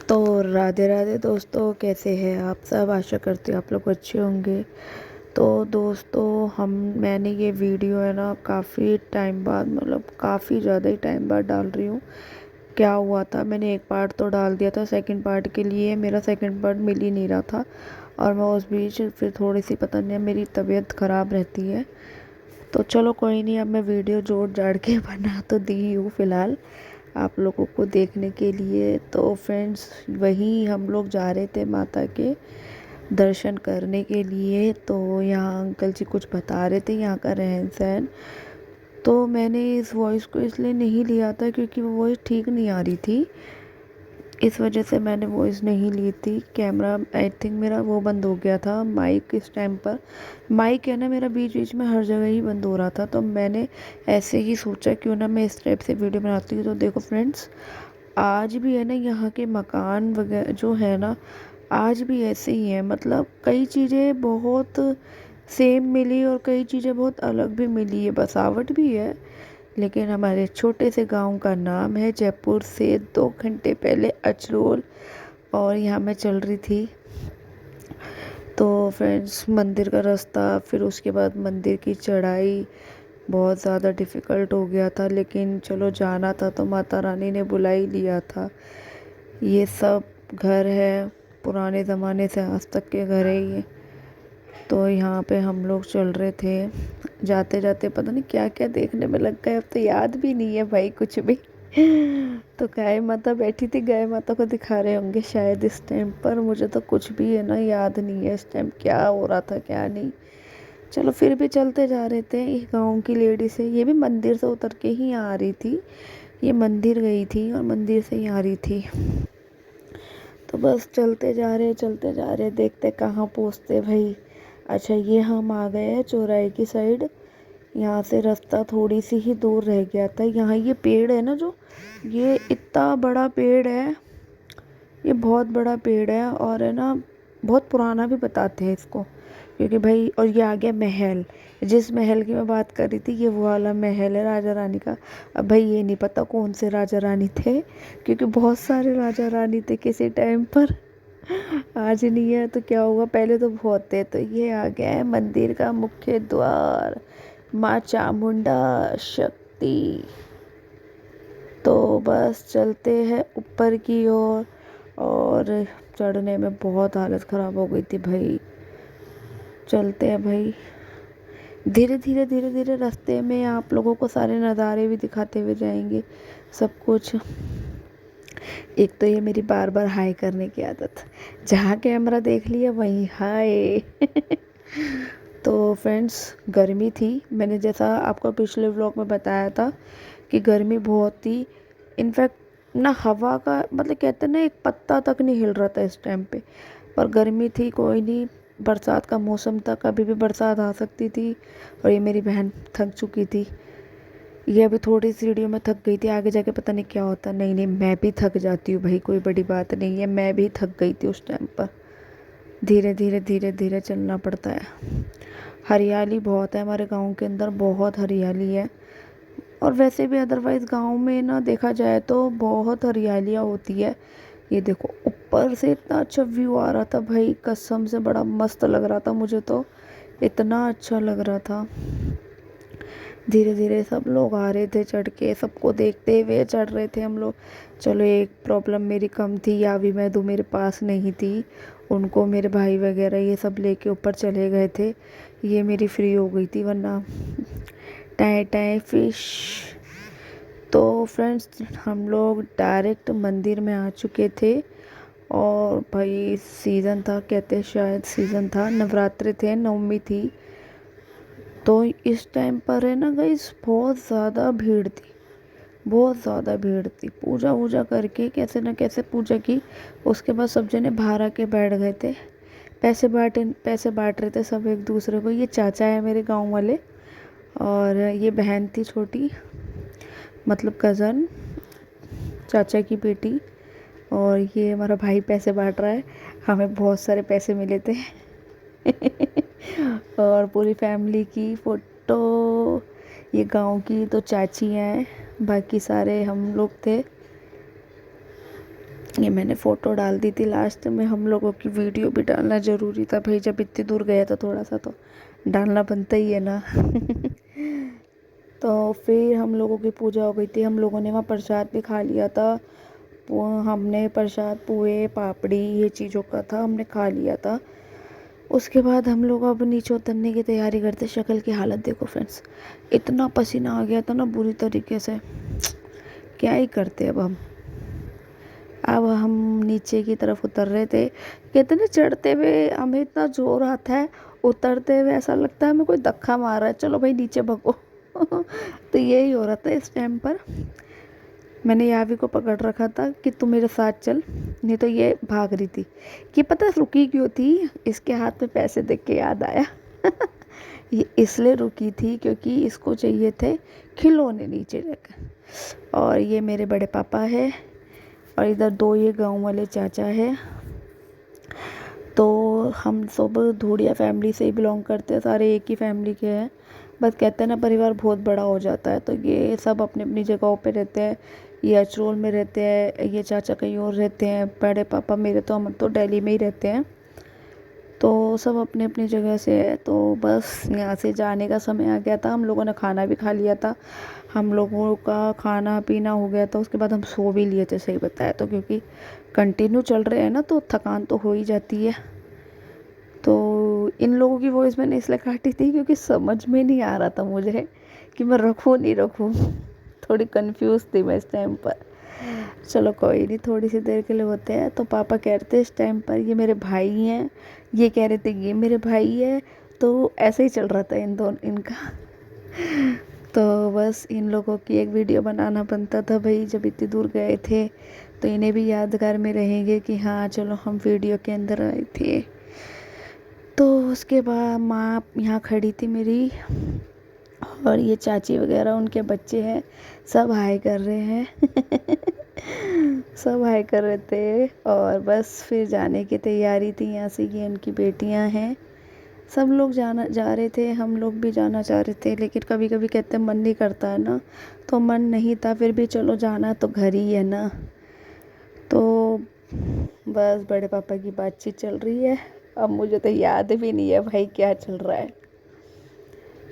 तो राधे राधे दोस्तों, कैसे हैं आप सब। आशा करती हूँ आप लोग अच्छे होंगे। तो दोस्तों मैंने ये वीडियो है ना काफ़ी टाइम बाद, मतलब काफ़ी ज़्यादा ही टाइम बाद डाल रही हूँ। क्या हुआ था, मैंने एक पार्ट तो डाल दिया था, सेकंड पार्ट के लिए मेरा सेकंड पार्ट मिल ही नहीं रहा था। और मैं उस बीच फिर थोड़ी सी, पता नहीं, मेरी तबीयत ख़राब रहती है। तो चलो कोई नहीं, अब मैं वीडियो जोड़ जाड़ के बना तो दी हूँ फ़िलहाल आप लोगों को देखने के लिए। तो फ्रेंड्स, वहीं हम लोग जा रहे थे माता के दर्शन करने के लिए। तो यहाँ अंकल जी कुछ बता रहे थे यहाँ का रहन सहन। तो मैंने इस वॉइस को इसलिए नहीं लिया था क्योंकि वो वॉइस ठीक नहीं आ रही थी, इस वजह से मैंने वॉइस नहीं ली थी। कैमरा आई थिंक मेरा वो बंद हो गया था, माइक इस टाइम पर। माइक है ना मेरा बीच बीच में हर जगह ही बंद हो रहा था। तो मैंने ऐसे ही सोचा क्यों ना मैं इस टाइप से वीडियो बनाती हूँ। तो देखो फ्रेंड्स, आज भी है ना यहाँ के मकान वगैरह जो है ना, आज भी ऐसे ही हैं। मतलब कई चीज़ें बहुत सेम मिली और कई चीज़ें बहुत अलग भी मिली है, बसावट भी है। लेकिन हमारे छोटे से गांव का नाम है जयपुर से 2 घंटे पहले अचरोल। और यहाँ मैं चल रही थी। तो फ्रेंड्स, मंदिर का रास्ता, फिर उसके बाद मंदिर की चढ़ाई बहुत ज़्यादा डिफ़िकल्ट हो गया था। लेकिन चलो जाना था तो माता रानी ने बुला ही लिया था। ये सब घर है, पुराने ज़माने से आज तक के घर है ये। तो यहाँ पे हम लोग चल रहे थे, जाते जाते पता नहीं क्या क्या देखने में लग गए, अब तो याद भी नहीं है भाई कुछ भी। तो गाय माता बैठी थी, गाय माता को दिखा रहे होंगे शायद इस टाइम पर। मुझे तो कुछ भी है ना याद नहीं है इस टाइम क्या हो रहा था क्या नहीं। चलो फिर भी चलते जा रहे थे। ये गाँव की लेडी से, ये भी मंदिर से उतर के ही आ रही थी। ये मंदिर गई थी और मंदिर से ही आ रही थी। तो बस चलते जा रहे, देखते कहाँ पहुँचते भाई। अच्छा, ये हम आ गए हैं चौराहे की साइड। यहाँ से रास्ता थोड़ी सी ही दूर रह गया था। यहाँ ये पेड़ है ना, जो ये इतना बड़ा पेड़ है, ये बहुत बड़ा पेड़ है। और है ना, बहुत पुराना भी बताते हैं इसको, क्योंकि भाई, और ये आ गया महल। जिस महल की मैं बात कर रही थी, ये वो वाला महल है राजा रानी का। अब भाई ये नहीं पता कौन से राजा रानी थे, क्योंकि बहुत सारे राजा रानी थे किसी टाइम पर। आज नहीं है तो क्या होगा, पहले तो बहुत थे। तो ये आ गया है मंदिर का मुख्य द्वार, माँ चामुंडा शक्ति। तो बस चलते हैं ऊपर की ओर। और चढ़ने में बहुत हालत ख़राब हो गई थी भाई। चलते हैं भाई, धीरे धीरे धीरे धीरे रास्ते में आप लोगों को सारे नज़ारे भी दिखाते हुए जाएंगे, सब कुछ। एक तो ये मेरी बार बार हाय करने की आदत, जहाँ कैमरा देख लिया वहीं हाय। तो फ्रेंड्स, गर्मी थी, मैंने जैसा आपको पिछले व्लॉग में बताया था कि गर्मी बहुत थी। इनफैक्ट ना हवा का, मतलब कहते हैं ना, एक पत्ता तक नहीं हिल रहा था इस टाइम पे। पर गर्मी थी, कोई नहीं, बरसात का मौसम था, कभी भी बरसात आ सकती थी। और ये मेरी बहन थक चुकी थी, ये अभी थोड़ी सीढ़ियों में थक गई थी, आगे जाके पता नहीं क्या होता। नहीं नहीं, मैं भी थक जाती हूँ भाई, कोई बड़ी बात नहीं है, मैं भी थक गई थी उस टाइम पर। धीरे धीरे धीरे धीरे चलना पड़ता है। हरियाली बहुत है हमारे गांव के अंदर, बहुत हरियाली है। और वैसे भी अदरवाइज़ गांव में ना देखा जाए तो बहुत हरियालियाँ होती है। ये देखो ऊपर से इतना अच्छा व्यू आ रहा था भाई, कसम से बड़ा मस्त लग रहा था मुझे तो, इतना अच्छा लग रहा था। धीरे धीरे सब लोग आ रहे थे चढ़ के, सबको देखते हुए चढ़ रहे थे हम लोग। चलो एक प्रॉब्लम मेरी कम थी, या भी मैं दो मेरे पास नहीं थी, उनको मेरे भाई वगैरह ये सब लेके ऊपर चले गए थे। ये मेरी फ्री हो गई थी, वरना टाए टाए फिश। तो फ्रेंड्स, हम लोग डायरेक्ट मंदिर में आ चुके थे। और भाई सीज़न था, कहते शायद सीज़न था, नवरात्रि थे, नवमी थी। तो इस टाइम पर है ना गाइस, बहुत ज़्यादा भीड़ थी, बहुत ज़्यादा भीड़ थी। पूजा वूजा करके कैसे ना कैसे पूजा की, उसके बाद सब जने बाहर आके बैठ गए थे। पैसे बांट रहे थे सब एक दूसरे को। ये चाचा है मेरे गांव वाले, और ये बहन थी छोटी, मतलब कज़न, चाचा की बेटी। और ये हमारा भाई पैसे बांट रहा है, हमें बहुत सारे पैसे मिले थे। और पूरी फैमिली की फ़ोटो, ये गांव की तो चाची हैं, बाकी सारे हम लोग थे। ये मैंने फ़ोटो डाल दी थी लास्ट में। हम लोगों की वीडियो भी डालना ज़रूरी था भाई, जब इतनी दूर गए तो थोड़ा सा तो डालना बनता ही है ना। तो फिर हम लोगों की पूजा हो गई थी, हम लोगों ने वहाँ प्रसाद भी खा लिया था। वो हमने प्रसाद पुए पापड़ी ये चीज़ों का था, हमने खा लिया था। उसके बाद हम लोग अब नीचे उतरने की तैयारी करते। शक्ल की हालत देखो फ्रेंड्स, इतना पसीना आ गया था ना बुरी तरीके से, क्या ही करते अब हम नीचे की तरफ उतर रहे थे। कहते ना चढ़ते हुए हमें इतना जोर आता है, उतरते हुए ऐसा लगता है हमें कोई धक्का मार रहा है, चलो भाई नीचे भगो। तो यही हो रहा था इस टाइम पर। मैंने यावी को पकड़ रखा था कि तू मेरे साथ चल, नहीं तो ये भाग रही थी। कि पता रुकी क्यों थी, इसके हाथ में पैसे देख के याद आया। ये इसलिए रुकी थी क्योंकि इसको चाहिए थे खिलौने नीचे रख। और ये मेरे बड़े पापा है, और इधर दो ये गांव वाले चाचा है। तो हम सब धूड़िया फैमिली से ही बिलोंग करते हैं, सारे एक ही फैमिली के हैं। बस कहते हैं ना परिवार बहुत बड़ा हो जाता है, तो ये सब अपनी अपनी जगहों पे रहते हैं। ये अचरोल में रहते हैं, ये चाचा कहीं और रहते हैं, बड़े पापा मेरे तो हम तो दिल्ली में ही रहते हैं। तो सब अपनी अपनी जगह से है। तो बस यहाँ से जाने का समय आ गया था, हम लोगों ने खाना भी खा लिया था, हम लोगों का खाना पीना हो गया था। उसके बाद हम सो भी लिए थे, सही बताया तो, क्योंकि कंटिन्यू चल रहे हैं ना तो थकान तो हो ही जाती है। तो इन लोगों की वॉइस मैंने इसलिए काटी थी क्योंकि समझ में नहीं आ रहा था मुझे कि मैं रखूँ नहीं रखूँ। थोड़ी कंफ्यूज थी मैं इस टाइम पर। चलो कोई नहीं, थोड़ी सी देर के लिए होते हैं। तो पापा कह रहे थे इस टाइम पर ये मेरे भाई हैं, ये कह रहे थे ये मेरे भाई है। तो ऐसे ही चल रहा था इन दोनों इनका। तो बस इन लोगों की एक वीडियो बनाना बनता था भाई, जब इतनी दूर गए थे तो इन्हें भी यादगार में रहेंगे कि हाँ चलो हम वीडियो के अंदर आए थे। तो उसके बाद माँ यहाँ खड़ी थी मेरी, और ये चाची वगैरह उनके बच्चे हैं, सब हाय कर रहे हैं। सब हाय कर रहे थे। और बस फिर जाने की तैयारी थी यहाँ से। ये उनकी बेटियाँ हैं, सब लोग जाना जा रहे थे, हम लोग भी जाना चाह रहे थे, लेकिन कभी कभी कहते हैं मन नहीं करता है ना, तो मन नहीं था, फिर भी चलो जाना तो घर ही है ना। तो बस बड़े पापा की बातचीत चल रही है, अब मुझे तो याद भी नहीं है भाई क्या चल रहा है।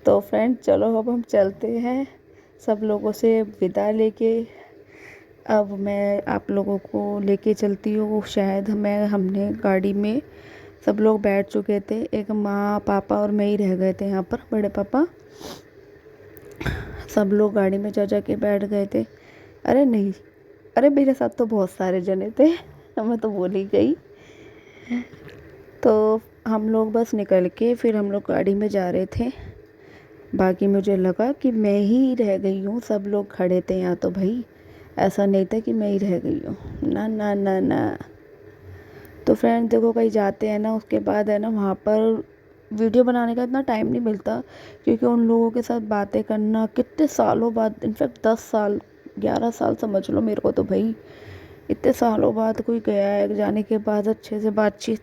तो फ्रेंड चलो अब हम चलते हैं, सब लोगों से विदा लेके। अब मैं आप लोगों को लेके चलती हूँ। शायद हमने गाड़ी में सब लोग बैठ चुके थे, एक माँ पापा और मैं ही रह गए थे यहाँ पर, बड़े पापा। सब लोग गाड़ी में जा के बैठ गए थे। अरे नहीं, अरे मेरे साथ तो बहुत सारे जने थे, मैं तो भूल ही गई। तो हम लोग बस निकल के फिर हम लोग गाड़ी में जा रहे थे। बाकी मुझे लगा कि मैं ही रह गई हूँ, सब लोग खड़े थे यहाँ तो भाई, ऐसा नहीं था कि मैं ही रह गई हूँ, ना ना ना ना। तो फ्रेंड देखो कहीं जाते हैं ना, उसके बाद है ना वहाँ पर वीडियो बनाने का इतना टाइम नहीं मिलता, क्योंकि उन लोगों के साथ बातें करना कितने सालों बाद, इनफैक्ट 10 साल 11 साल समझ लो मेरे को तो भाई, इतने सालों बाद कोई गया है, जाने के बाद अच्छे से बातचीत।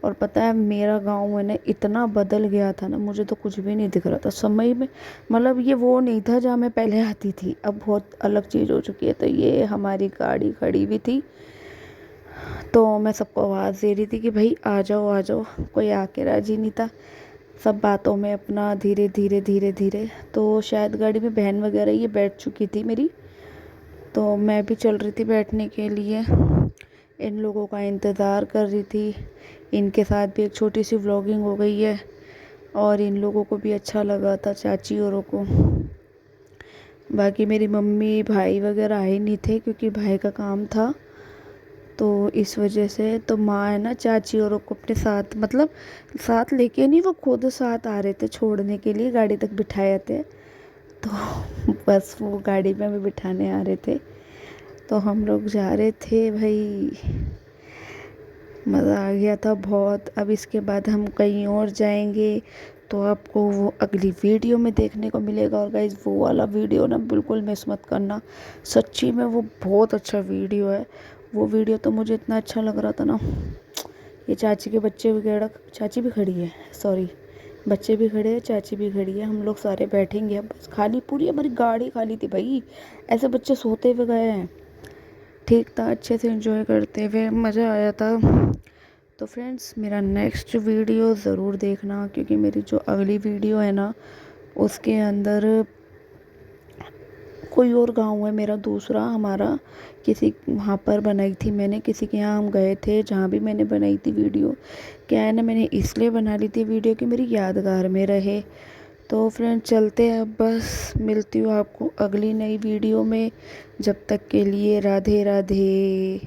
और पता है मेरा गांव है ना इतना बदल गया था ना, मुझे तो कुछ भी नहीं दिख रहा था समय में। मतलब ये वो नहीं था जहाँ मैं पहले आती थी, अब बहुत अलग चीज़ हो चुकी है। तो ये हमारी गाड़ी खड़ी हुई थी, तो मैं सबको आवाज़ दे रही थी कि भाई आ जाओ आ जाओ, कोई आके राजी नहीं था। सब बातों में अपना धीरे धीरे धीरे धीरे। तो शायद गाड़ी में बहन वगैरह ये बैठ चुकी थी मेरी, तो मैं भी चल रही थी बैठने के लिए, इन लोगों का इंतज़ार कर रही थी। इनके साथ भी एक छोटी सी व्लॉगिंग हो गई है, और इन लोगों को भी अच्छा लगा था, चाची औरों को। बाकी मेरी मम्मी भाई वगैरह आए नहीं थे क्योंकि भाई का काम था, तो इस वजह से। तो माँ है ना चाची औरों को अपने साथ, मतलब साथ लेके नहीं, वो खुद साथ आ रहे थे छोड़ने के लिए, गाड़ी तक बिठाए थे। तो बस वो गाड़ी में भी बिठाने आ रहे थे, तो हम लोग जा रहे थे भाई। मज़ा आ गया था बहुत। अब इसके बाद हम कहीं और जाएंगे, तो आपको वो अगली वीडियो में देखने को मिलेगा। और गाइस वो वाला वीडियो ना बिल्कुल मिस मत करना, सच्ची में वो बहुत अच्छा वीडियो है। वो वीडियो तो मुझे इतना अच्छा लग रहा था ना। ये चाची के बच्चे वगैरह, चाची भी खड़ी है सॉरी, बच्चे भी खड़े हैं, चाची भी खड़ी है, हम लोग सारे बैठेंगे। अब बस खाली, पूरी हमारी गाड़ी खाली थी भाई, ऐसे बच्चे सोते हुए गए हैं। ठीक था, अच्छे से एंजॉय करते हुए मज़ा आया था। तो फ्रेंड्स मेरा नेक्स्ट वीडियो ज़रूर देखना, क्योंकि मेरी जो अगली वीडियो है ना उसके अंदर कोई और गांव है मेरा दूसरा, हमारा किसी वहाँ पर बनाई थी मैंने, किसी के यहाँ हम गए थे जहाँ भी मैंने बनाई थी वीडियो। क्या है ना, मैंने इसलिए बना ली थी वीडियो कि मेरी यादगार में रहे। तो फ्रेंड चलते हैं, अब बस मिलती हूँ आपको अगली नई वीडियो में। जब तक के लिए राधे राधे।